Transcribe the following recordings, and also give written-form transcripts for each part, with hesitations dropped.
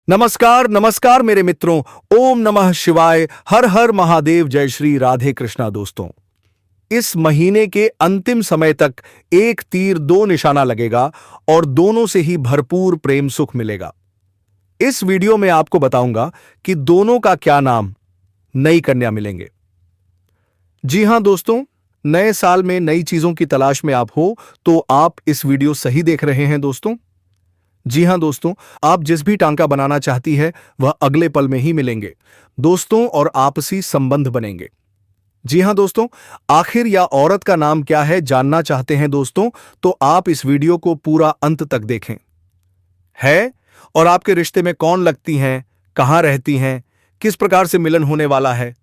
नमस्कार नमस्कार मेरे मित्रों। ओम नमः शिवाय, हर हर महादेव, जय श्री राधे कृष्णा। दोस्तों, इस महीने के अंतिम समय तक एक तीर दो निशाना लगेगा और दोनों से ही भरपूर प्रेम सुख मिलेगा। इस वीडियो में आपको बताऊंगा कि दोनों का क्या नाम नई कन्या मिलेंगे। जी हां दोस्तों, नए साल में नई चीजों की तलाश में आप हो तो आप इस वीडियो सही देख रहे हैं दोस्तों। जी हां दोस्तों, आप जिस भी टांका बनाना चाहती है वह अगले पल में ही मिलेंगे दोस्तों, और आपसी संबंध बनेंगे। जी हां दोस्तों, आखिर या औरत का नाम क्या है जानना चाहते हैं दोस्तों, तो आप इस वीडियो को पूरा अंत तक देखें। है और आपके रिश्ते में कौन लगती हैं, कहां रहती हैं, किस प्रकार से मिलन होने वाला है,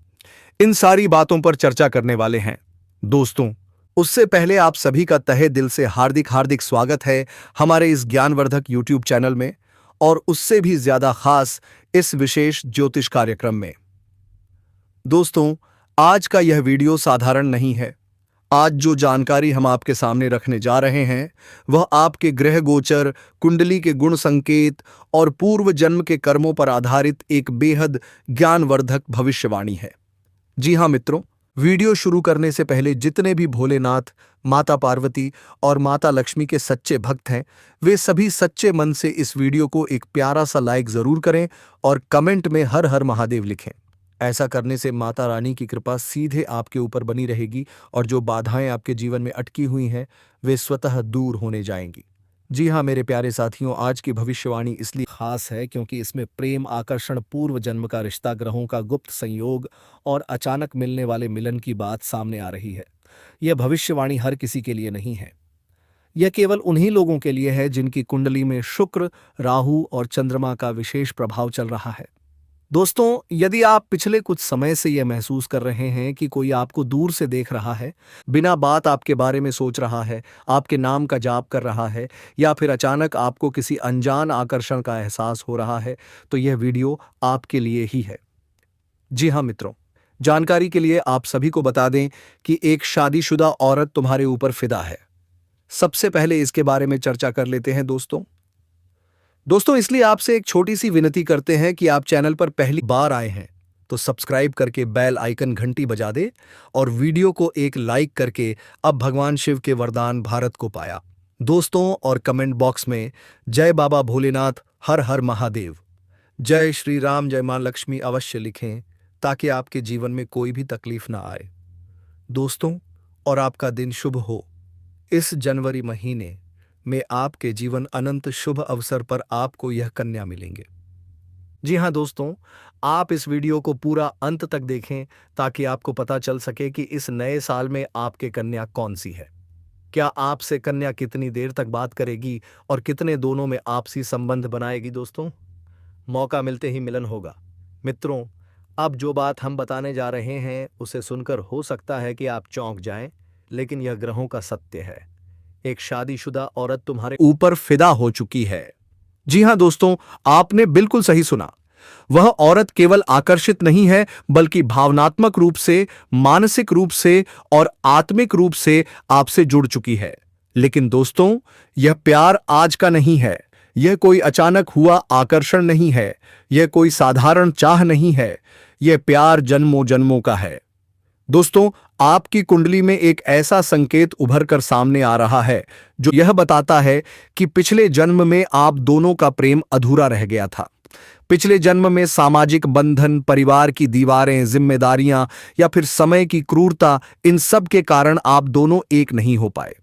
इन सारी बातों पर चर्चा करने वाले हैं दोस्तों। उससे पहले आप सभी का तहे दिल से हार्दिक हार्दिक स्वागत है हमारे इस ज्ञानवर्धक यूट्यूब चैनल में, और उससे भी ज्यादा खास इस विशेष ज्योतिष कार्यक्रम में। दोस्तों, आज का यह वीडियो साधारण नहीं है। आज जो जानकारी हम आपके सामने रखने जा रहे हैं वह आपके ग्रह गोचर, कुंडली के गुण संकेत और पूर्व जन्म के कर्मों पर आधारित एक बेहद ज्ञानवर्धक भविष्यवाणी है। जी हां मित्रों, वीडियो शुरू करने से पहले जितने भी भोलेनाथ, माता पार्वती और माता लक्ष्मी के सच्चे भक्त हैं, वे सभी सच्चे मन से इस वीडियो को एक प्यारा सा लाइक जरूर करें और कमेंट में हर हर महादेव लिखें। ऐसा करने से माता रानी की कृपा सीधे आपके ऊपर बनी रहेगी और जो बाधाएं आपके जीवन में अटकी हुई हैं वे स्वतः दूर होने जाएंगी। जी हाँ मेरे प्यारे साथियों, आज की भविष्यवाणी इसलिए खास है क्योंकि इसमें प्रेम, आकर्षण, पूर्व जन्म का रिश्ता, ग्रहों का गुप्त संयोग और अचानक मिलने वाले मिलन की बात सामने आ रही है। यह भविष्यवाणी हर किसी के लिए नहीं है। यह केवल उन्हीं लोगों के लिए है जिनकी कुंडली में शुक्र, राहु और चंद्रमा का विशेष प्रभाव चल रहा है। दोस्तों, यदि आप पिछले कुछ समय से यह महसूस कर रहे हैं कि कोई आपको दूर से देख रहा है, बिना बात आपके बारे में सोच रहा है, आपके नाम का जाप कर रहा है, या फिर अचानक आपको किसी अनजान आकर्षण का एहसास हो रहा है, तो यह वीडियो आपके लिए ही है। जी हाँ मित्रों, जानकारी के लिए आप सभी को बता दें कि एक शादीशुदा औरत तुम्हारे ऊपर फिदा है। सबसे पहले इसके बारे में चर्चा कर लेते हैं दोस्तों, इसलिए आपसे एक छोटी सी विनती करते हैं कि आप चैनल पर पहली बार आए हैं तो सब्सक्राइब करके बेल आइकन घंटी बजा दे और वीडियो को एक लाइक करके अब भगवान शिव के वरदान भारत को पाया दोस्तों, और कमेंट बॉक्स में जय बाबा भोलेनाथ, हर हर महादेव, जय श्री राम, जय मां लक्ष्मी अवश्य लिखें ताकि आपके जीवन में कोई भी तकलीफ ना आए दोस्तों, और आपका दिन शुभ हो। इस जनवरी महीने में आपके जीवन अनंत शुभ अवसर पर आपको यह कन्या मिलेंगे। जी हां दोस्तों, आप इस वीडियो को पूरा अंत तक देखें ताकि आपको पता चल सके कि इस नए साल में आपके कन्या कौन सी है। क्या आपसे कन्या कितनी देर तक बात करेगी और कितने दोनों में आपसी संबंध बनाएगी दोस्तों। मौका मिलते ही मिलन होगा। मित्रों, अब जो बात हम बताने जा रहे हैं उसे सुनकर हो सकता है कि आप चौंक जाएं, लेकिन यह ग्रहों का सत्य है। एक शादीशुदा औरत तुम्हारे ऊपर फिदा हो चुकी है। जी हां दोस्तों, आपने बिल्कुल सही सुना। वह औरत केवल आकर्षित नहीं है बल्कि भावनात्मक रूप से, मानसिक रूप से और आत्मिक रूप से आपसे जुड़ चुकी है। लेकिन दोस्तों, यह प्यार आज का नहीं है। यह कोई अचानक हुआ आकर्षण नहीं है। यह कोई साधारण चाह नहीं है। यह प्यार जन्मों जन्मों का है दोस्तों। आपकी कुंडली में एक ऐसा संकेत उभर कर सामने आ रहा है जो यह बताता है कि पिछले जन्म में आप दोनों का प्रेम अधूरा रह गया था। पिछले जन्म में सामाजिक बंधन, परिवार की दीवारें, जिम्मेदारियां या फिर समय की क्रूरता, इन सब के कारण आप दोनों एक नहीं हो पाए।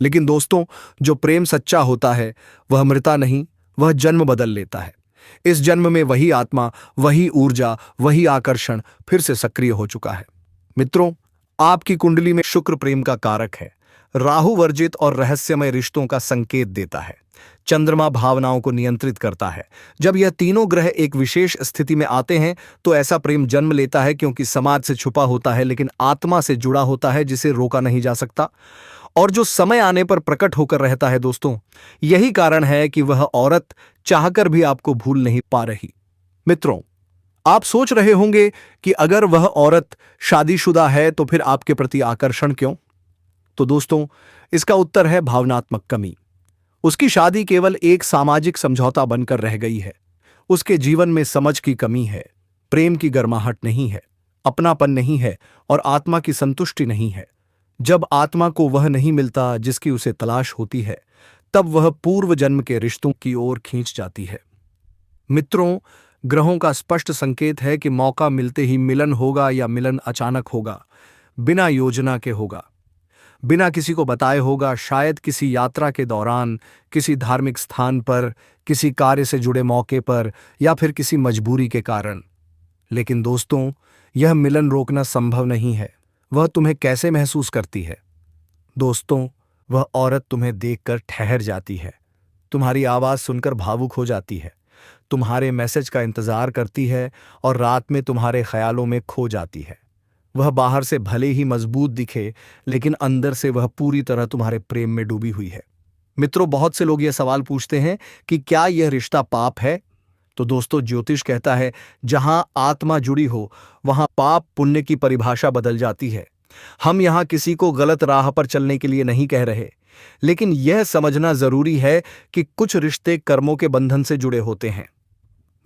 लेकिन दोस्तों, जो प्रेम सच्चा होता है वह मृता नहीं, वह जन्म बदल लेता है। इस जन्म में वही आत्मा, वही ऊर्जा, वही आकर्षण फिर से सक्रिय हो चुका है। मित्रों, आपकी कुंडली में शुक्र प्रेम का कारक है। राहु वर्जित और रहस्यमय रिश्तों का संकेत देता है। चंद्रमा भावनाओं को नियंत्रित करता है। जब यह तीनों ग्रह एक विशेष स्थिति में आते हैं तो ऐसा प्रेम जन्म लेता है क्योंकि समाज से छुपा होता है लेकिन आत्मा से जुड़ा होता है, जिसे रोका नहीं जा सकता और जो समय आने पर प्रकट होकर रहता है दोस्तों। यही कारण है कि वह औरत चाहकर भी आपको भूल नहीं पा रही। मित्रों, आप सोच रहे होंगे कि अगर वह औरत शादीशुदा है तो फिर आपके प्रति आकर्षण क्यों? तो दोस्तों, इसका उत्तर है भावनात्मक कमी। उसकी शादी केवल एक सामाजिक समझौता बनकर रह गई है। उसके जीवन में समझ की कमी है, प्रेम की गर्माहट नहीं है, अपनापन नहीं है और आत्मा की संतुष्टि नहीं है। जब आत्मा को वह नहीं मिलता जिसकी उसे तलाश होती है, तब वह पूर्व जन्म के रिश्तों की ओर खींच जाती है। मित्रों, ग्रहों का स्पष्ट संकेत है कि मौका मिलते ही मिलन होगा या मिलन अचानक होगा, बिना योजना के होगा, बिना किसी को बताए होगा, शायद किसी यात्रा के दौरान, किसी धार्मिक स्थान पर, किसी कार्य से जुड़े मौके पर या फिर किसी मजबूरी के कारण। लेकिन दोस्तों, यह मिलन रोकना संभव नहीं है। वह तुम्हें कैसे महसूस करती है? दोस्तों, वह औरत तुम्हें देखकर ठहर जाती है, तुम्हारी आवाज सुनकर भावुक हो जाती है, तुम्हारे मैसेज का इंतजार करती है और रात में तुम्हारे ख्यालों में खो जाती है। वह बाहर से भले ही मजबूत दिखे, लेकिन अंदर से वह पूरी तरह तुम्हारे प्रेम में डूबी हुई है। मित्रों, बहुत से लोग यह सवाल पूछते हैं कि क्या यह रिश्ता पाप है? तो दोस्तों, ज्योतिष कहता है, जहां आत्मा जुड़ी हो वहां पाप पुण्य की परिभाषा बदल जाती है। हम यहां किसी को गलत राह पर चलने के लिए नहीं कह रहे, लेकिन यह समझना जरूरी है कि कुछ रिश्ते कर्मों के बंधन से जुड़े होते हैं।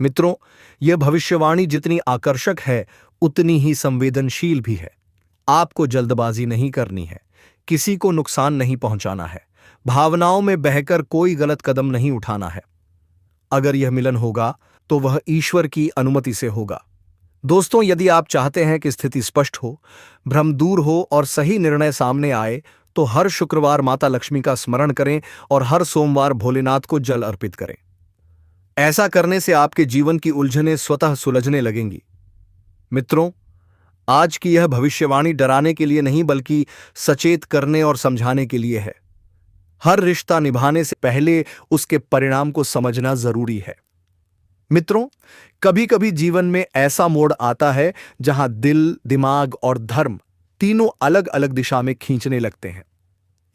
मित्रों, यह भविष्यवाणी जितनी आकर्षक है उतनी ही संवेदनशील भी है। आपको जल्दबाजी नहीं करनी है, किसी को नुकसान नहीं पहुंचाना है, भावनाओं में बहकर कोई गलत कदम नहीं उठाना है। अगर यह मिलन होगा तो वह ईश्वर की अनुमति से होगा। दोस्तों, यदि आप चाहते हैं कि स्थिति स्पष्ट हो, भ्रम दूर हो और सही निर्णय सामने आए, तो हर शुक्रवार माता लक्ष्मी का स्मरण करें और हर सोमवार भोलेनाथ को जल अर्पित करें। ऐसा करने से आपके जीवन की उलझनें स्वतः सुलझने लगेंगी। मित्रों, आज की यह भविष्यवाणी डराने के लिए नहीं बल्कि सचेत करने और समझाने के लिए है। हर रिश्ता निभाने से पहले उसके परिणाम को समझना जरूरी है। मित्रों, कभी कभी जीवन में ऐसा मोड़ आता है जहां दिल, दिमाग और धर्म तीनों अलग अलग दिशा में खींचने लगते हैं।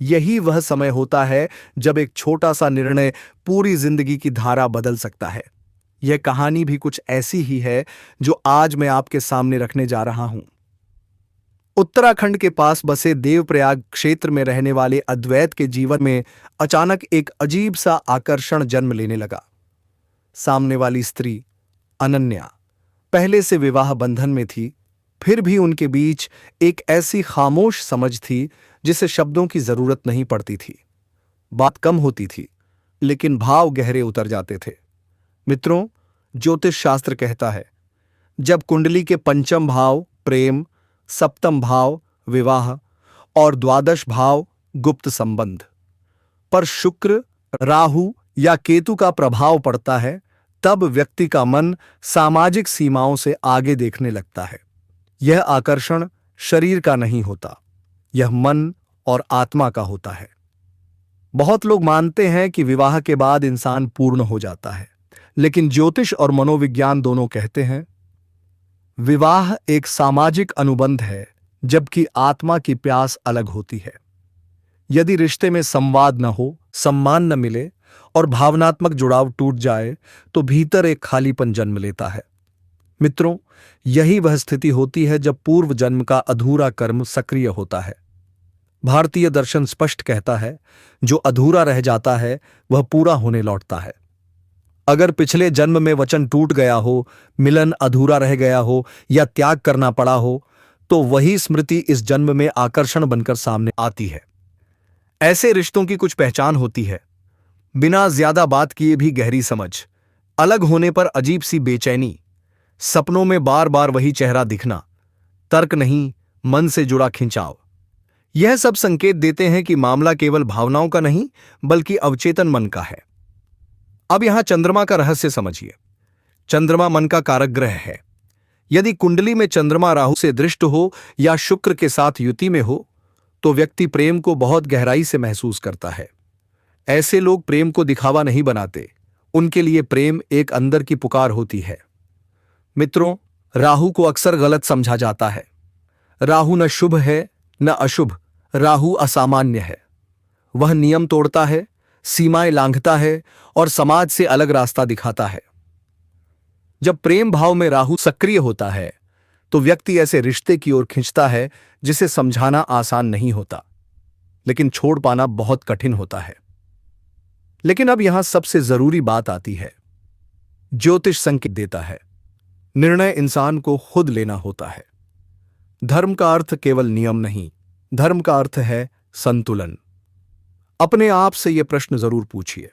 यही वह समय होता है जब एक छोटा सा निर्णय पूरी जिंदगी की धारा बदल सकता है। यह कहानी भी कुछ ऐसी ही है जो आज मैं आपके सामने रखने जा रहा हूं। उत्तराखंड के पास बसे देवप्रयाग क्षेत्र में रहने वाले अद्वैत के जीवन में अचानक एक अजीब सा आकर्षण जन्म लेने लगा। सामने वाली स्त्री अनन्या पहले से विवाह बंधन में थी, फिर भी उनके बीच एक ऐसी खामोश समझ थी जिसे शब्दों की जरूरत नहीं पड़ती थी। बात कम होती थी, लेकिन भाव गहरे उतर जाते थे। मित्रों, ज्योतिष शास्त्र कहता है, जब कुंडली के पंचम भाव प्रेम, सप्तम भाव विवाह और द्वादश भाव गुप्त संबंध पर शुक्र, राहु या केतु का प्रभाव पड़ता है, तब व्यक्ति का मन सामाजिक सीमाओं से आगे देखने लगता है। यह आकर्षण शरीर का नहीं होता, यह मन और आत्मा का होता है। बहुत लोग मानते हैं कि विवाह के बाद इंसान पूर्ण हो जाता है, लेकिन ज्योतिष और मनोविज्ञान दोनों कहते हैं विवाह एक सामाजिक अनुबंध है, जबकि आत्मा की प्यास अलग होती है। यदि रिश्ते में संवाद न हो, सम्मान न मिले और भावनात्मक जुड़ाव टूट जाए, तो भीतर एक खालीपन जन्म लेता है। मित्रों, यही वह स्थिति होती है जब पूर्व जन्म का अधूरा कर्म सक्रिय होता है। भारतीय दर्शन स्पष्ट कहता है, जो अधूरा रह जाता है वह पूरा होने लौटता है। अगर पिछले जन्म में वचन टूट गया हो, मिलन अधूरा रह गया हो या त्याग करना पड़ा हो, तो वही स्मृति इस जन्म में आकर्षण बनकर सामने आती है। ऐसे रिश्तों की कुछ पहचान होती है। बिना ज्यादा बात किए भी गहरी समझ, अलग होने पर अजीब सी बेचैनी, सपनों में बार बार वही चेहरा दिखना, तर्क नहीं मन से जुड़ा खिंचाव। यह सब संकेत देते हैं कि मामला केवल भावनाओं का नहीं बल्कि अवचेतन मन का है। अब यहां चंद्रमा का रहस्य समझिए। चंद्रमा मन का कारक ग्रह है। यदि कुंडली में चंद्रमा राहु से दृष्ट हो या शुक्र के साथ युति में हो, तो व्यक्ति प्रेम को बहुत गहराई से महसूस करता है। ऐसे लोग प्रेम को दिखावा नहीं बनाते, उनके लिए प्रेम एक अंदर की पुकार होती है। मित्रों, राहु को अक्सर गलत समझा जाता है। राहु न शुभ है न अशुभ, राहु असामान्य है। वह नियम तोड़ता है, सीमाएं लांघता है और समाज से अलग रास्ता दिखाता है। जब प्रेम भाव में राहु सक्रिय होता है, तो व्यक्ति ऐसे रिश्ते की ओर खींचता है जिसे समझाना आसान नहीं होता, लेकिन छोड़ पाना बहुत कठिन होता है। लेकिन अब यहां सबसे जरूरी बात आती है। ज्योतिष संकेत देता है, निर्णय इंसान को खुद लेना होता है। धर्म का अर्थ केवल नियम नहीं, धर्म का अर्थ है संतुलन। अपने आप से यह प्रश्न जरूर पूछिए,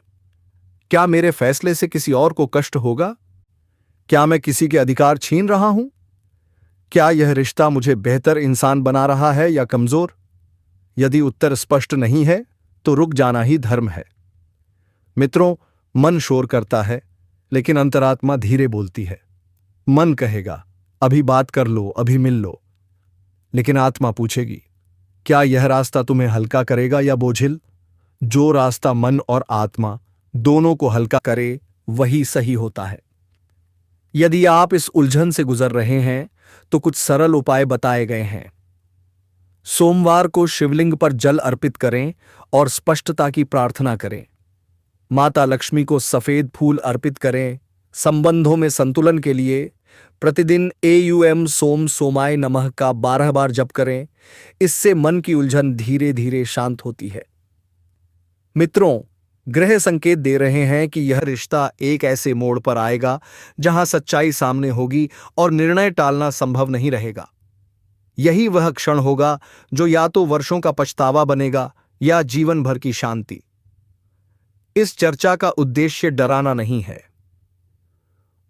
क्या मेरे फैसले से किसी और को कष्ट होगा? क्या मैं किसी के अधिकार छीन रहा हूं? क्या यह रिश्ता मुझे बेहतर इंसान बना रहा है या कमजोर? यदि उत्तर स्पष्ट नहीं है तो रुक जाना ही धर्म है। मित्रों, मन शोर करता है, लेकिन अंतरात्मा धीरे बोलती है। मन कहेगा, अभी बात कर लो, अभी मिल लो। लेकिन आत्मा पूछेगी, क्या यह रास्ता तुम्हें हल्का करेगा या बोझिल? जो रास्ता मन और आत्मा दोनों को हल्का करे, वही सही होता है। यदि आप इस उलझन से गुजर रहे हैं तो कुछ सरल उपाय बताए गए हैं। सोमवार को शिवलिंग पर जल अर्पित करें और स्पष्टता की प्रार्थना करें। माता लक्ष्मी को सफेद फूल अर्पित करें। संबंधों में संतुलन के लिए प्रतिदिन एयूएम सोम सोमाय नमः का 12 बार जप करें। इससे मन की उलझन धीरे धीरे शांत होती है। मित्रों, ग्रह संकेत दे रहे हैं कि यह रिश्ता एक ऐसे मोड़ पर आएगा जहां सच्चाई सामने होगी और निर्णय टालना संभव नहीं रहेगा। यही वह क्षण होगा जो या तो वर्षों का पछतावा बनेगा या जीवन भर की शांति। इस चर्चा का उद्देश्य डराना नहीं है,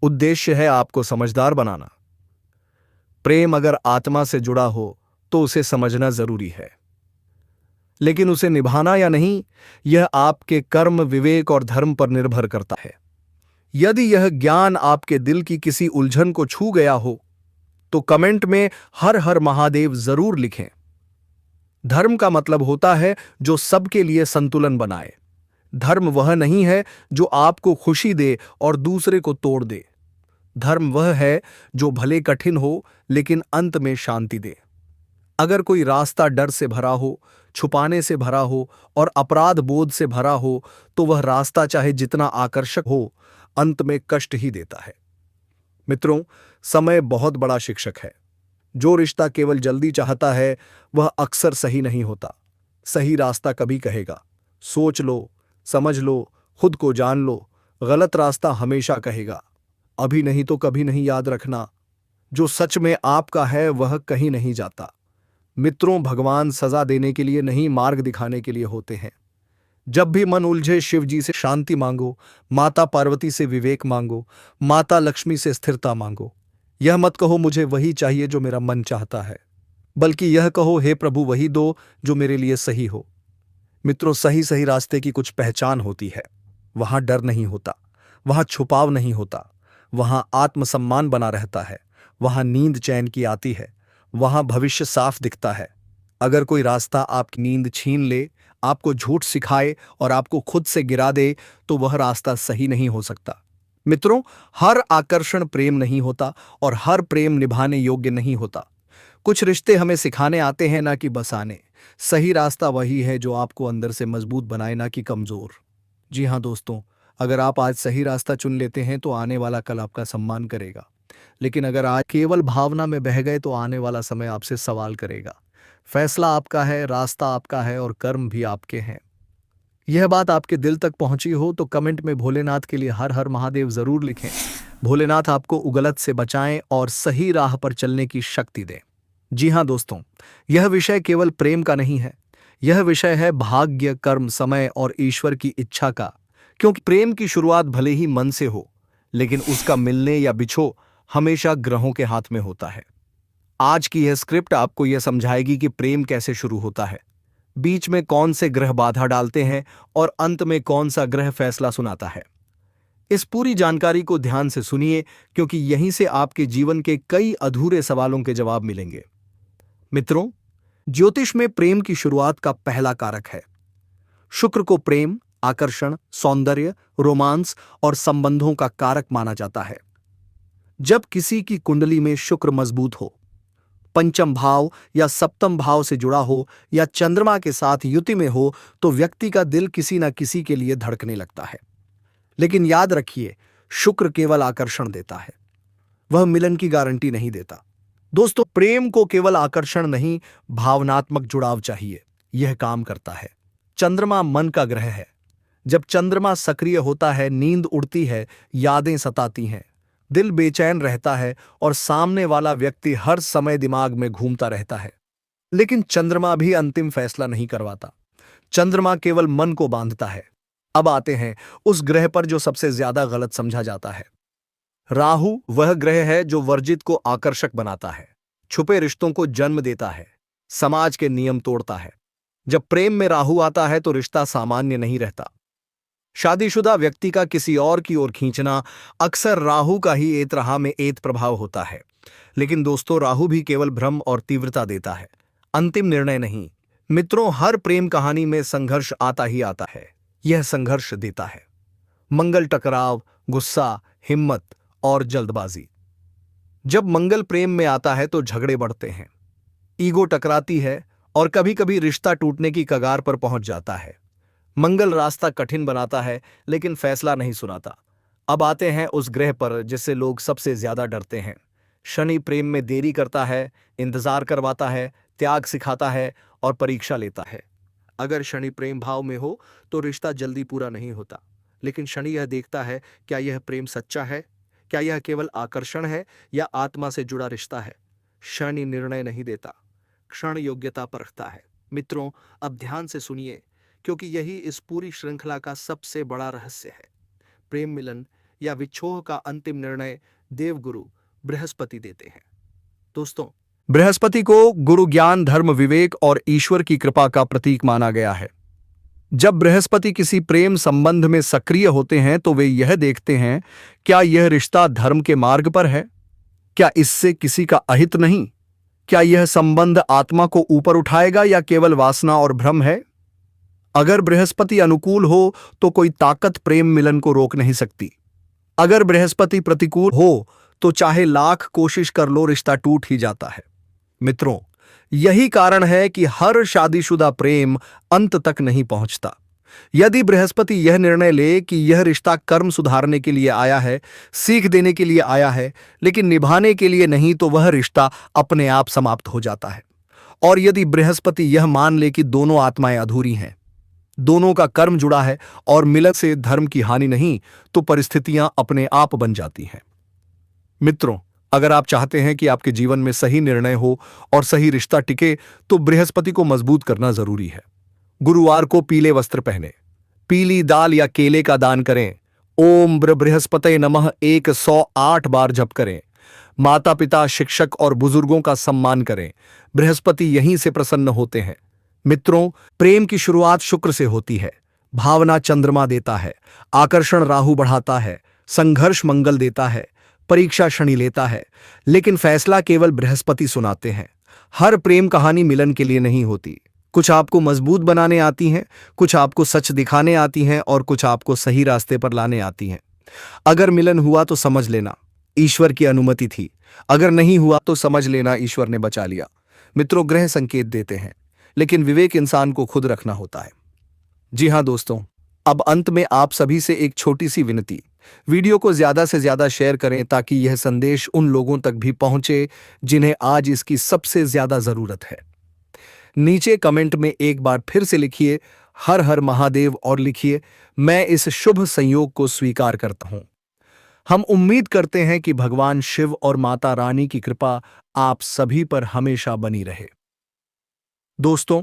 उद्देश्य है आपको समझदार बनाना। प्रेम अगर आत्मा से जुड़ा हो तो उसे समझना जरूरी है, लेकिन उसे निभाना या नहीं, यह आपके कर्म, विवेक और धर्म पर निर्भर करता है। यदि यह ज्ञान आपके दिल की किसी उलझन को छू गया हो तो कमेंट में हर हर महादेव जरूर लिखें। धर्म का मतलब होता है जो सबके लिए संतुलन बनाए। धर्म वह नहीं है जो आपको खुशी दे और दूसरे को तोड़ दे। धर्म वह है जो भले कठिन हो लेकिन अंत में शांति दे। अगर कोई रास्ता डर से भरा हो, छुपाने से भरा हो और अपराध बोध से भरा हो तो वह रास्ता चाहे जितना आकर्षक हो, अंत में कष्ट ही देता है। मित्रों, समय बहुत बड़ा शिक्षक है। जो रिश्ता केवल जल्दी चाहता है वह अक्सर सही नहीं होता। सही रास्ता कभी कहेगा, सोच लो, समझ लो, खुद को जान लो। गलत रास्ता हमेशा कहेगा, अभी नहीं तो कभी नहीं। याद रखना, जो सच में आपका है वह कहीं नहीं जाता। मित्रों, भगवान सजा देने के लिए नहीं, मार्ग दिखाने के लिए होते हैं। जब भी मन उलझे, शिव जी से शांति मांगो, माता पार्वती से विवेक मांगो, माता लक्ष्मी से स्थिरता मांगो। यह मत कहो मुझे वही चाहिए जो मेरा मन चाहता है, बल्कि यह कहो, हे प्रभु वही दो जो मेरे लिए सही हो। मित्रों, सही सही रास्ते की कुछ पहचान होती है। वहां डर नहीं होता, वहां छुपाव नहीं होता, वहां आत्मसम्मान बना रहता है, वहां नींद चैन की आती है, वहां भविष्य साफ दिखता है। अगर कोई रास्ता आपकी नींद छीन ले, आपको झूठ सिखाए और आपको खुद से गिरा दे तो वह रास्ता सही नहीं हो सकता। मित्रों, हर आकर्षण प्रेम नहीं होता और हर प्रेम निभाने योग्य नहीं होता। कुछ रिश्ते हमें सिखाने आते हैं, ना कि बसाने। सही रास्ता वही है जो आपको अंदर से मजबूत बनाए, ना कि कमजोर। जी हाँ दोस्तों, अगर आप आज सही रास्ता चुन लेते हैं तो आने वाला कल आपका सम्मान करेगा। लेकिन अगर आज केवल भावना में बह गए तो आने वाला समय आपसे सवाल करेगा। फैसला आपका है, रास्ता आपका है और कर्म भी आपके हैं। यह बात आपके दिल तक पहुंची हो तो कमेंट में भोलेनाथ के लिए हर हर महादेव जरूर लिखें। भोलेनाथ आपको उगलत से बचाएं और सही राह पर चलने की शक्ति दें। जी हाँ दोस्तों, यह विषय केवल प्रेम का नहीं है, यह विषय है भाग्य, कर्म, समय और ईश्वर की इच्छा का। क्योंकि प्रेम की शुरुआत भले ही मन से हो, लेकिन उसका मिलने या बिछो हमेशा ग्रहों के हाथ में होता है। आज की यह स्क्रिप्ट आपको यह समझाएगी कि प्रेम कैसे शुरू होता है, बीच में कौन से ग्रह बाधा डालते हैं और अंत में कौन सा ग्रह फैसला सुनाता है। इस पूरी जानकारी को ध्यान से सुनिए, क्योंकि यहीं से आपके जीवन के कई अधूरे सवालों के जवाब मिलेंगे। मित्रों, ज्योतिष में प्रेम की शुरुआत का पहला कारक है शुक्र को प्रेम, आकर्षण, सौंदर्य, रोमांस और संबंधों का कारक माना जाता है। जब किसी की कुंडली में शुक्र मजबूत हो, पंचम भाव या सप्तम भाव से जुड़ा हो या चंद्रमा के साथ युति में हो तो व्यक्ति का दिल किसी न किसी के लिए धड़कने लगता है। लेकिन याद रखिए, शुक्र केवल आकर्षण देता है, वह मिलन की गारंटी नहीं देता। दोस्तों, प्रेम को केवल आकर्षण नहीं, भावनात्मक जुड़ाव चाहिए, यह काम करता है। चंद्रमा मन का ग्रह है, जब चंद्रमा सक्रिय होता है, नींद उड़ती है, यादें सताती हैं, दिल बेचैन रहता है और सामने वाला व्यक्ति हर समय दिमाग में घूमता रहता है। लेकिन चंद्रमा भी अंतिम फैसला नहीं करवाता। चंद्रमा केवल मन को बांधता है। अब आते हैं उस ग्रह पर जो सबसे ज्यादा गलत समझा जाता है। राहु वह ग्रह है जो वर्जित को आकर्षक बनाता है, छुपे रिश्तों को जन्म देता है, समाज के नियम तोड़ता है। जब प्रेम में राहु आता है तो रिश्ता सामान्य नहीं रहता। शादीशुदा व्यक्ति का किसी और की ओर खींचना अक्सर राहु का ही एत रहा में एत प्रभाव होता है। लेकिन दोस्तों, राहु भी केवल भ्रम और तीव्रता देता है, अंतिम निर्णय नहीं। मित्रों, हर प्रेम कहानी में संघर्ष आता ही आता है। यह संघर्ष देता है मंगल, टकराव, गुस्सा, हिम्मत और जल्दबाजी। जब मंगल प्रेम में आता है तो झगड़े बढ़ते हैं, ईगो टकराती है और कभी कभी रिश्ता टूटने की कगार पर पहुंच जाता है। मंगल रास्ता कठिन बनाता है लेकिन फैसला नहीं सुनाता। अब आते हैं उस ग्रह पर जिससे लोग सबसे ज्यादा डरते हैं। शनि प्रेम में देरी करता है, इंतजार करवाता है, त्याग सिखाता है और परीक्षा लेता है। अगर शनि प्रेम भाव में हो तो रिश्ता जल्दी पूरा नहीं होता। लेकिन शनि यह देखता है, क्या यह प्रेम सच्चा है, क्या यह केवल आकर्षण है या आत्मा से जुड़ा रिश्ता है। शनि निर्णय नहीं देता, क्षण योग्यता परखता है। मित्रों, अब ध्यान से सुनिए, क्योंकि यही इस पूरी श्रृंखला का सबसे बड़ा रहस्य है। प्रेम मिलन या विच्छोह का अंतिम निर्णय देवगुरु बृहस्पति देते हैं। दोस्तों, बृहस्पति को गुरु ज्ञान, धर्म, विवेक और ईश्वर की कृपा का प्रतीक माना गया है। जब बृहस्पति किसी प्रेम संबंध में सक्रिय होते हैं तो वे यह देखते हैं, क्या यह रिश्ता धर्म के मार्ग पर है, क्या इससे किसी का अहित नहीं, क्या यह संबंध आत्मा को ऊपर उठाएगा या केवल वासना और भ्रम है। अगर बृहस्पति अनुकूल हो तो कोई ताकत प्रेम मिलन को रोक नहीं सकती। अगर बृहस्पति प्रतिकूल हो तो चाहे लाख कोशिश कर लो, रिश्ता टूट ही जाता है। मित्रों, यही कारण है कि हर शादीशुदा प्रेम अंत तक नहीं पहुंचता। यदि बृहस्पति यह निर्णय ले कि यह रिश्ता कर्म सुधारने के लिए आया है, सीख देने के लिए आया है, लेकिन निभाने के लिए नहीं, तो वह रिश्ता अपने आप समाप्त हो जाता है। और यदि बृहस्पति यह मान ले कि दोनों आत्माएं अधूरी हैं, दोनों का कर्म जुड़ा है और मिलन से धर्म की हानि नहीं, तो परिस्थितियां अपने आप बन जाती हैं। मित्रों, अगर आप चाहते हैं कि आपके जीवन में सही निर्णय हो और सही रिश्ता टिके, तो बृहस्पति को मजबूत करना जरूरी है। गुरुवार को पीले वस्त्र पहने, पीली दाल या केले का दान करें, ओम बृहस्पते नमः 108 बार जप करें, माता पिता, शिक्षक और बुजुर्गों का सम्मान करें। बृहस्पति यहीं से प्रसन्न होते हैं। मित्रों, प्रेम की शुरुआत शुक्र से होती है, भावना चंद्रमा देता है, आकर्षण राहु बढ़ाता है, संघर्ष मंगल देता है, परीक्षा शनि लेता है, लेकिन फैसला केवल बृहस्पति सुनाते हैं। हर प्रेम कहानी मिलन के लिए नहीं होती। कुछ आपको मजबूत बनाने आती हैं, कुछ आपको सच दिखाने आती हैं और कुछ आपको सही रास्ते पर लाने आती हैं। अगर मिलन हुआ तो समझ लेना ईश्वर की अनुमति थी, अगर नहीं हुआ तो समझ लेना ईश्वर ने बचा लिया। मित्रों, ग्रह संकेत देते हैं, लेकिन विवेक इंसान को खुद रखना होता है। जी हां दोस्तों, अब अंत में आप सभी से एक छोटी सी विनती, वीडियो को ज्यादा से ज्यादा शेयर करें ताकि यह संदेश उन लोगों तक भी पहुंचे जिन्हें आज इसकी सबसे ज्यादा जरूरत है। नीचे कमेंट में एक बार फिर से लिखिए हर हर महादेव और लिखिए मैं इस शुभ संयोग को स्वीकार करता हूं। हम उम्मीद करते हैं कि भगवान शिव और माता रानी की कृपा आप सभी पर हमेशा बनी रहे। दोस्तों,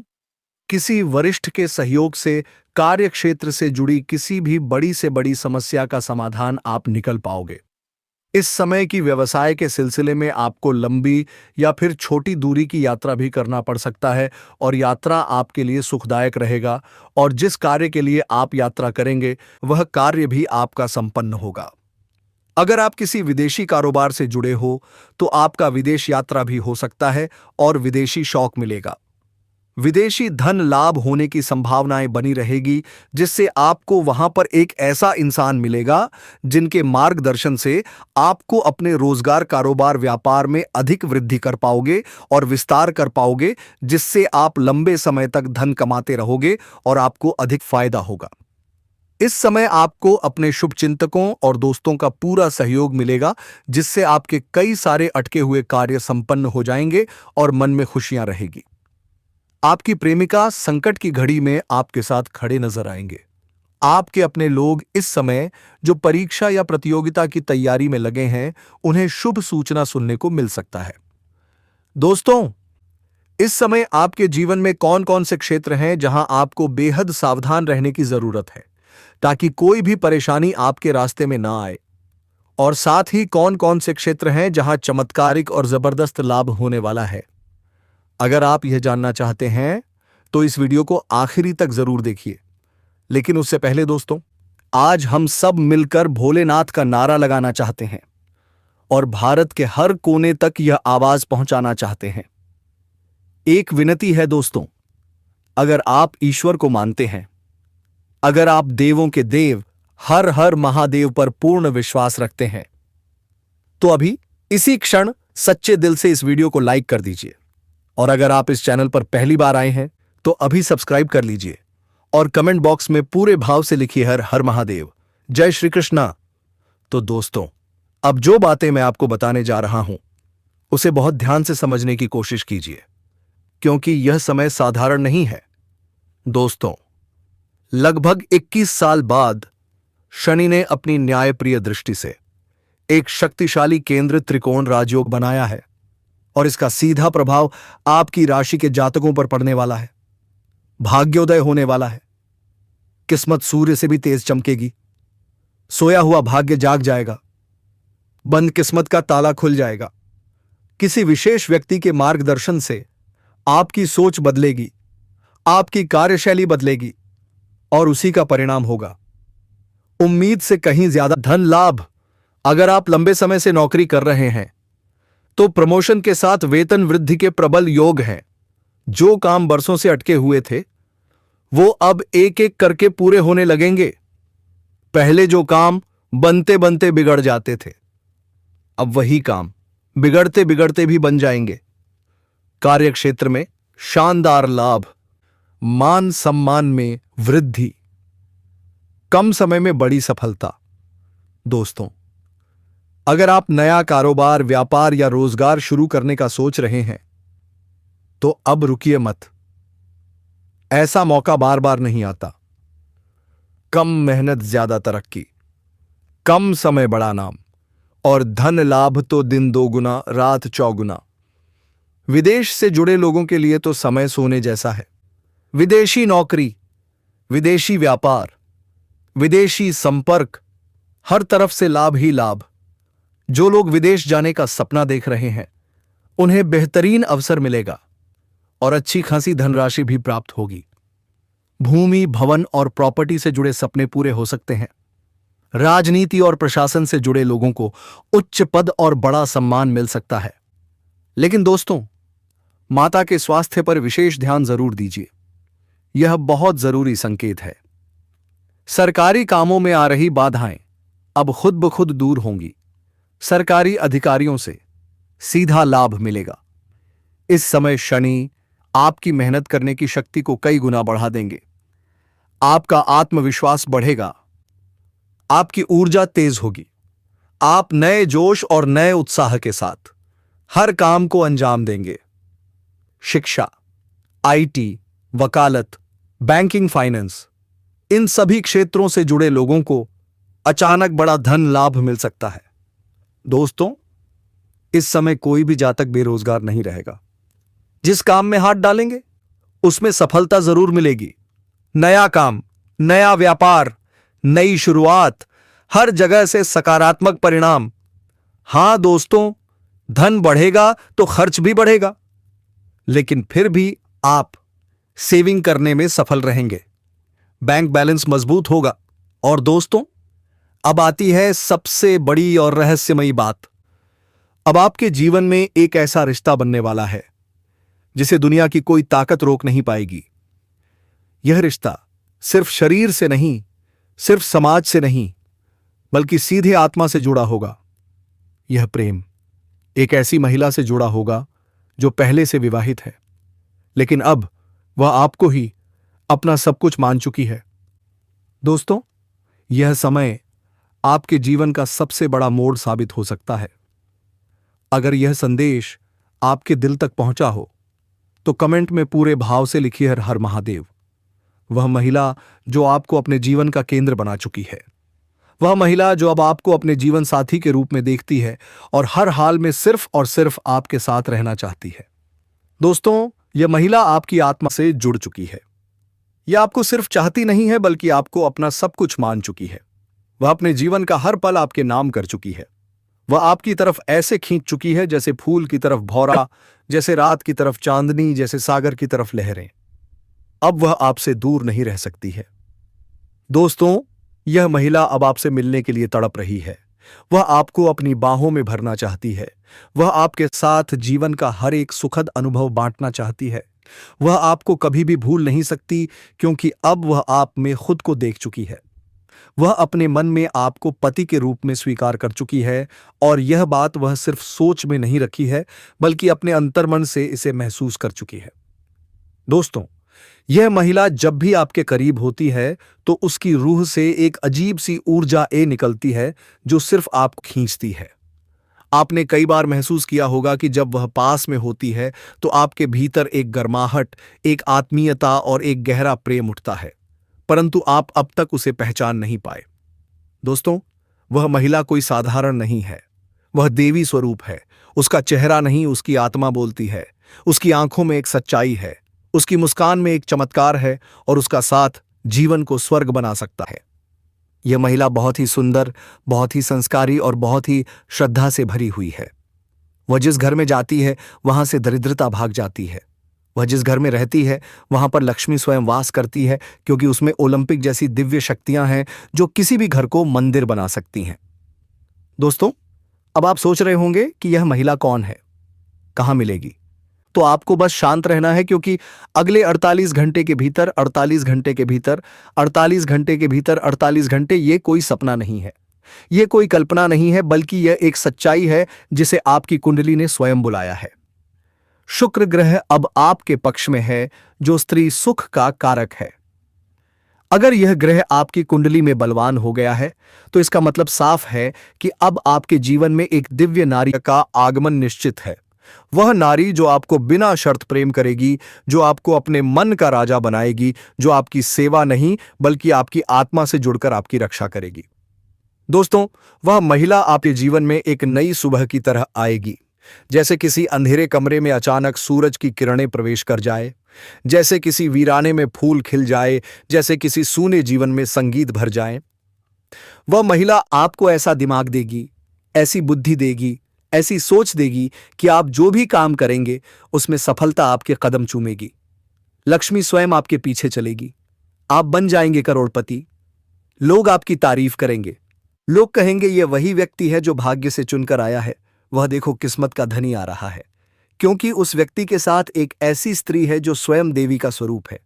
किसी वरिष्ठ के सहयोग से कार्य क्षेत्र से जुड़ी किसी भी बड़ी से बड़ी समस्या का समाधान आप निकल पाओगे। इस समय की व्यवसाय के सिलसिले में आपको लंबी या फिर छोटी दूरी की यात्रा भी करना पड़ सकता है और यात्रा आपके लिए सुखदायक रहेगा और जिस कार्य के लिए आप यात्रा करेंगे वह कार्य भी आपका संपन्न होगा। अगर आप किसी विदेशी कारोबार से जुड़े हो तो आपका विदेश यात्रा भी हो सकता है और विदेशी शौक मिलेगा। विदेशी धन लाभ होने की संभावनाएं बनी रहेगी, जिससे आपको वहां पर एक ऐसा इंसान मिलेगा जिनके मार्गदर्शन से आपको अपने रोजगार, कारोबार, व्यापार में अधिक वृद्धि कर पाओगे और विस्तार कर पाओगे, जिससे आप लंबे समय तक धन कमाते रहोगे और आपको अधिक फायदा होगा। इस समय आपको अपने शुभचिंतकों और दोस्तों का पूरा सहयोग मिलेगा, जिससे आपके कई सारे अटके हुए कार्य संपन्न हो जाएंगे और मन में खुशियां रहेगी। आपकी प्रेमिका संकट की घड़ी में आपके साथ खड़े नजर आएंगे आपके अपने लोग इस समय जो परीक्षा या प्रतियोगिता की तैयारी में लगे हैं, उन्हें शुभ सूचना सुनने को मिल सकता है। दोस्तों, इस समय आपके जीवन में कौन कौन से क्षेत्र हैं जहां आपको बेहद सावधान रहने की जरूरत है ताकि कोई भी परेशानी आपके रास्ते में ना आए, और साथ ही कौन कौन से क्षेत्र हैं जहां चमत्कारिक और जबरदस्त लाभ होने वाला है। अगर आप यह जानना चाहते हैं तो इस वीडियो को आखिरी तक जरूर देखिए। लेकिन उससे पहले दोस्तों, आज हम सब मिलकर भोलेनाथ का नारा लगाना चाहते हैं और भारत के हर कोने तक यह आवाज पहुंचाना चाहते हैं। एक विनती है दोस्तों, अगर आप ईश्वर को मानते हैं, अगर आप देवों के देव हर हर महादेव पर पूर्ण विश्वास रखते हैं, तो अभी इसी क्षण सच्चे दिल से इस वीडियो को लाइक कर दीजिए। और अगर आप इस चैनल पर पहली बार आए हैं तो अभी सब्सक्राइब कर लीजिए और कमेंट बॉक्स में पूरे भाव से लिखिए हर हर महादेव, जय श्री कृष्णा। तो दोस्तों, अब जो बातें मैं आपको बताने जा रहा हूं उसे बहुत ध्यान से समझने की कोशिश कीजिए, क्योंकि यह समय साधारण नहीं है। दोस्तों, लगभग 21 साल बाद शनि ने अपनी न्यायप्रिय दृष्टि से एक शक्तिशाली केंद्र त्रिकोण राजयोग बनाया है और इसका सीधा प्रभाव आपकी राशि के जातकों पर पड़ने वाला है। भाग्योदय होने वाला है। किस्मत सूर्य से भी तेज चमकेगी। सोया हुआ भाग्य जाग जाएगा। बंद किस्मत का ताला खुल जाएगा। किसी विशेष व्यक्ति के मार्गदर्शन से आपकी सोच बदलेगी, आपकी कार्यशैली बदलेगी और उसी का परिणाम होगा उम्मीद से कहीं ज्यादा धन लाभ। अगर आप लंबे समय से नौकरी कर रहे हैं तो प्रमोशन के साथ वेतन वृद्धि के प्रबल योग हैं। जो काम बरसों से अटके हुए थे वो अब एक एक करके पूरे होने लगेंगे। पहले जो काम बनते बनते बिगड़ जाते थे, अब वही काम बिगड़ते बिगड़ते भी बन जाएंगे। कार्यक्षेत्र में शानदार लाभ, मान सम्मान में वृद्धि, कम समय में बड़ी सफलता। दोस्तों, अगर आप नया कारोबार, व्यापार या रोजगार शुरू करने का सोच रहे हैं तो अब रुकिए मत। ऐसा मौका बार बार नहीं आता। कम मेहनत ज्यादा तरक्की, कम समय बड़ा नाम और धन लाभ तो दिन दोगुना रात चौगुना। विदेश से जुड़े लोगों के लिए तो समय सोने जैसा है। विदेशी नौकरी, विदेशी व्यापार, विदेशी संपर्क, हर तरफ से लाभ ही लाभ। जो लोग विदेश जाने का सपना देख रहे हैं उन्हें बेहतरीन अवसर मिलेगा और अच्छी खासी धनराशि भी प्राप्त होगी। भूमि, भवन और प्रॉपर्टी से जुड़े सपने पूरे हो सकते हैं। राजनीति और प्रशासन से जुड़े लोगों को उच्च पद और बड़ा सम्मान मिल सकता है। लेकिन दोस्तों, माता के स्वास्थ्य पर विशेष ध्यान जरूर दीजिए। यह बहुत जरूरी संकेत है। सरकारी कामों में आ रही बाधाएं अब खुद ब खुद दूर होंगी। सरकारी अधिकारियों से सीधा लाभ मिलेगा। इस समय शनि आपकी मेहनत करने की शक्ति को कई गुना बढ़ा देंगे। आपका आत्मविश्वास बढ़ेगा। आपकी ऊर्जा तेज होगी। आप नए जोश और नए उत्साह के साथ हर काम को अंजाम देंगे। शिक्षा, आईटी, वकालत, बैंकिंग, फाइनेंस, इन सभी क्षेत्रों से जुड़े लोगों को अचानक बड़ा धन लाभ मिल सकता है। दोस्तों, इस समय कोई भी जातक बेरोजगार नहीं रहेगा। जिस काम में हाथ डालेंगे उसमें सफलता जरूर मिलेगी। नया काम, नया व्यापार, नई शुरुआत, हर जगह से सकारात्मक परिणाम। हां दोस्तों, धन बढ़ेगा तो खर्च भी बढ़ेगा, लेकिन फिर भी आप सेविंग करने में सफल रहेंगे। बैंक बैलेंस मजबूत होगा। और दोस्तों, अब आती है सबसे बड़ी और रहस्यमयी बात। अब आपके जीवन में एक ऐसा रिश्ता बनने वाला है जिसे दुनिया की कोई ताकत रोक नहीं पाएगी। यह रिश्ता सिर्फ शरीर से नहीं, सिर्फ समाज से नहीं, बल्कि सीधे आत्मा से जुड़ा होगा। यह प्रेम एक ऐसी महिला से जुड़ा होगा जो पहले से विवाहित है, लेकिन अब वह आपको ही अपना सब कुछ मान चुकी है। दोस्तों, यह समय आपके जीवन का सबसे बड़ा मोड़ साबित हो सकता है। अगर यह संदेश आपके दिल तक पहुंचा हो तो कमेंट में पूरे भाव से लिखिए हर हर महादेव। वह महिला जो आपको अपने जीवन का केंद्र बना चुकी है, वह महिला जो अब आपको अपने जीवन साथी के रूप में देखती है और हर हाल में सिर्फ और सिर्फ आपके साथ रहना चाहती है। दोस्तों, यह महिला आपकी आत्मा से जुड़ चुकी है। यह आपको सिर्फ चाहती नहीं है बल्कि आपको अपना सब कुछ मान चुकी है। वह अपने जीवन का हर पल आपके नाम कर चुकी है। वह आपकी तरफ ऐसे खींच चुकी है जैसे फूल की तरफ भौरा, जैसे रात की तरफ चांदनी, जैसे सागर की तरफ लहरें। अब वह आपसे दूर नहीं रह सकती है। दोस्तों, यह महिला अब आपसे मिलने के लिए तड़प रही है। वह आपको अपनी बाहों में भरना चाहती है। वह आपके साथ जीवन का हर एक सुखद अनुभव बांटना चाहती है। वह आपको कभी भी भूल नहीं सकती, क्योंकि अब वह आप में खुद को देख चुकी है। वह अपने मन में आपको पति के रूप में स्वीकार कर चुकी है, और यह बात वह सिर्फ सोच में नहीं रखी है बल्कि अपने अंतर्मन से इसे महसूस कर चुकी है। दोस्तों, यह महिला जब भी आपके करीब होती है तो उसकी रूह से एक अजीब सी ऊर्जा निकलती है जो सिर्फ आपको खींचती है। आपने कई बार महसूस किया होगा कि जब वह पास में होती है तो आपके भीतर एक गर्माहट, एक आत्मीयता और एक गहरा प्रेम उठता है, परंतु आप अब तक उसे पहचान नहीं पाए। दोस्तों, वह महिला कोई साधारण नहीं है। वह देवी स्वरूप है। उसका चेहरा नहीं, उसकी आत्मा बोलती है। उसकी आंखों में एक सच्चाई है, उसकी मुस्कान में एक चमत्कार है, और उसका साथ जीवन को स्वर्ग बना सकता है। यह महिला बहुत ही सुंदर, बहुत ही संस्कारी और बहुत ही श्रद्धा से भरी हुई है। वह जिस घर में जाती है वहां से दरिद्रता भाग जाती है। वह जिस घर में रहती है वहां पर लक्ष्मी स्वयं वास करती है, क्योंकि उसमें ओलंपिक जैसी दिव्य शक्तियां हैं जो किसी भी घर को मंदिर बना सकती हैं। दोस्तों, अब आप सोच रहे होंगे कि यह महिला कौन है, कहां मिलेगी? तो आपको बस शांत रहना है, क्योंकि अगले 48 घंटे के भीतर 48 घंटे के भीतर 48 घंटे के भीतर 48 घंटे, ये कोई सपना नहीं है, ये कोई कल्पना नहीं है, बल्कि यह एक सच्चाई है जिसे आपकी कुंडली ने स्वयं बुलाया है। शुक्र ग्रह अब आपके पक्ष में है, जो स्त्री सुख का कारक है। अगर यह ग्रह आपकी कुंडली में बलवान हो गया है तो इसका मतलब साफ है कि अब आपके जीवन में एक दिव्य नारी का आगमन निश्चित है। वह नारी जो आपको बिना शर्त प्रेम करेगी, जो आपको अपने मन का राजा बनाएगी, जो आपकी सेवा नहीं बल्कि आपकी आत्मा से जुड़कर आपकी रक्षा करेगी। दोस्तों, वह महिला आपके जीवन में एक नई सुबह की तरह आएगी, जैसे किसी अंधेरे कमरे में अचानक सूरज की किरणें प्रवेश कर जाए, जैसे किसी वीराने में फूल खिल जाए, जैसे किसी सूने जीवन में संगीत भर जाए। वह महिला आपको ऐसा दिमाग देगी, ऐसी बुद्धि देगी, ऐसी सोच देगी कि आप जो भी काम करेंगे उसमें सफलता आपके कदम चूमेगी। लक्ष्मी स्वयं आपके पीछे चलेगी। आप बन जाएंगे करोड़पति। लोग आपकी तारीफ करेंगे। लोग कहेंगे, यह वही व्यक्ति है जो भाग्य से चुनकर आया है। वह देखो, किस्मत का धनी आ रहा है, क्योंकि उस व्यक्ति के साथ एक ऐसी स्त्री है जो स्वयं देवी का स्वरूप है।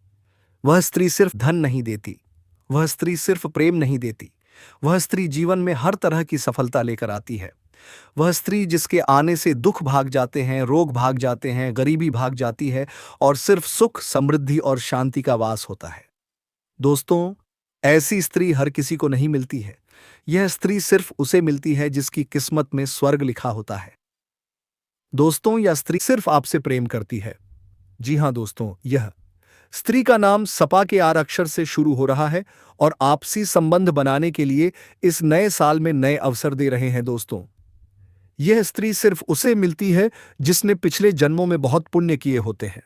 वह स्त्री सिर्फ धन नहीं देती, वह स्त्री सिर्फ प्रेम नहीं देती, वह स्त्री जीवन में हर तरह की सफलता लेकर आती है। वह स्त्री जिसके आने से दुख भाग जाते हैं, रोग भाग जाते हैं, गरीबी भाग जाती है, और सिर्फ सुख, समृद्धि और शांति का वास होता है। दोस्तों, ऐसी स्त्री हर किसी को नहीं मिलती है। यह स्त्री सिर्फ उसे मिलती है जिसकी किस्मत में स्वर्ग लिखा होता है। दोस्तों, यह स्त्री सिर्फ आपसे प्रेम करती है। जी हां दोस्तों, यह स्त्री का नाम सपा के आर अक्षर से शुरू हो रहा है और आपसी संबंध बनाने के लिए इस नए साल में नए अवसर दे रहे हैं। दोस्तों, यह स्त्री सिर्फ उसे मिलती है जिसने पिछले जन्मों में बहुत पुण्य किए होते हैं,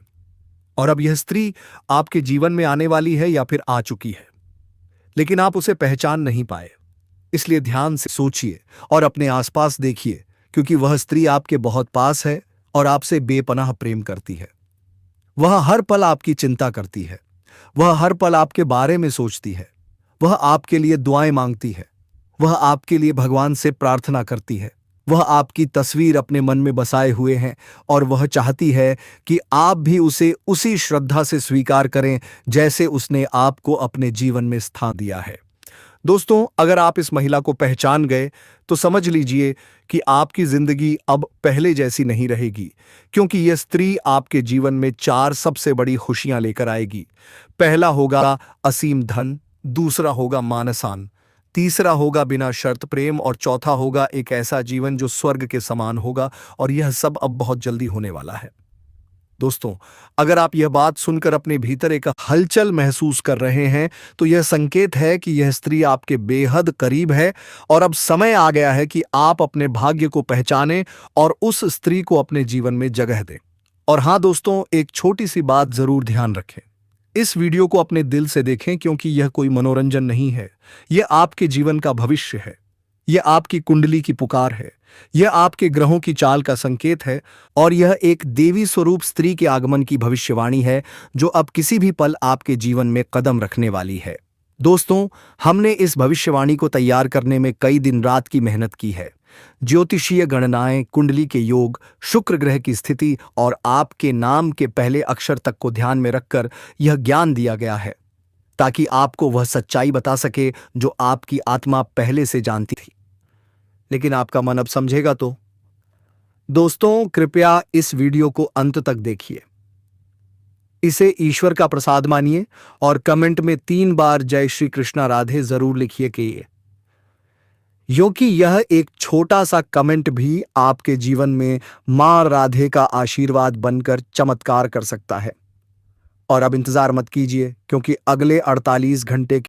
और अब यह स्त्री आपके जीवन में आने वाली है या फिर आ चुकी है, लेकिन आप उसे पहचान नहीं पाए। इसलिए ध्यान से सोचिए और अपने आसपास देखिए, क्योंकि वह स्त्री आपके बहुत पास है और आपसे बेपनाह प्रेम करती है। वह हर पल आपकी चिंता करती है। वह हर पल आपके बारे में सोचती है। वह आपके लिए दुआएं मांगती है। वह आपके लिए भगवान से प्रार्थना करती है। वह आपकी तस्वीर अपने मन में बसाए हुए हैं, और वह चाहती है कि आप भी उसे उसी श्रद्धा से स्वीकार करें जैसे उसने आपको अपने जीवन में स्थान दिया है। दोस्तों, अगर आप इस महिला को पहचान गए तो समझ लीजिए कि आपकी जिंदगी अब पहले जैसी नहीं रहेगी, क्योंकि यह स्त्री आपके जीवन में 4 सबसे बड़ी खुशियां लेकर आएगी। पहला होगा असीम धन, दूसरा होगा मानसान, तीसरा होगा बिना शर्त प्रेम, और चौथा होगा एक ऐसा जीवन जो स्वर्ग के समान होगा, और यह सब अब बहुत जल्दी होने वाला है। दोस्तों, अगर आप यह बात सुनकर अपने भीतर एक हलचल महसूस कर रहे हैं, तो यह संकेत है कि यह स्त्री आपके बेहद करीब है और अब समय आ गया है कि आप अपने भाग्य को पहचानें और उस स्त्री को अपने जीवन में जगह दें। और हाँ दोस्तों, एक छोटी सी बात जरूर ध्यान रखें। इस वीडियो को अपने दिल से देखें, क्योंकि यह कोई मनोरंजन नहीं है। यह आपके जीवन का भविष्य है। यह आपकी कुंडली की पुकार है। यह आपके ग्रहों की चाल का संकेत है और यह एक देवी स्वरूप स्त्री के आगमन की भविष्यवाणी है, जो अब किसी भी पल आपके जीवन में कदम रखने वाली है। दोस्तों, हमने इस भविष्यवाणी को तैयार करने में कई दिन रात की मेहनत की है। ज्योतिषीय गणनाएं, कुंडली के योग, शुक्र ग्रह की स्थिति और आपके नाम के पहले अक्षर तक को ध्यान में रखकर यह ज्ञान दिया गया है, ताकि आपको वह सच्चाई बता सके जो आपकी आत्मा पहले से जानती थी। लेकिन आपका मन अब समझेगा तो? दोस्तों, कृपया इस वीडियो को अंत तक देखिए। इसे ईश्वर का प्रसाद मानिए और कमेंट में 3 बार जय श्री कृष्णा राधे जरूर लिखिए क्योंकि यह एक छोटा सा कमेंट भी आपके जीवन में मां राधे का आशीर्वाद बनकर चमत्कार कर सकता है। और अब इंतजार मत कीजिए, क्योंकि अगले 48 घंटे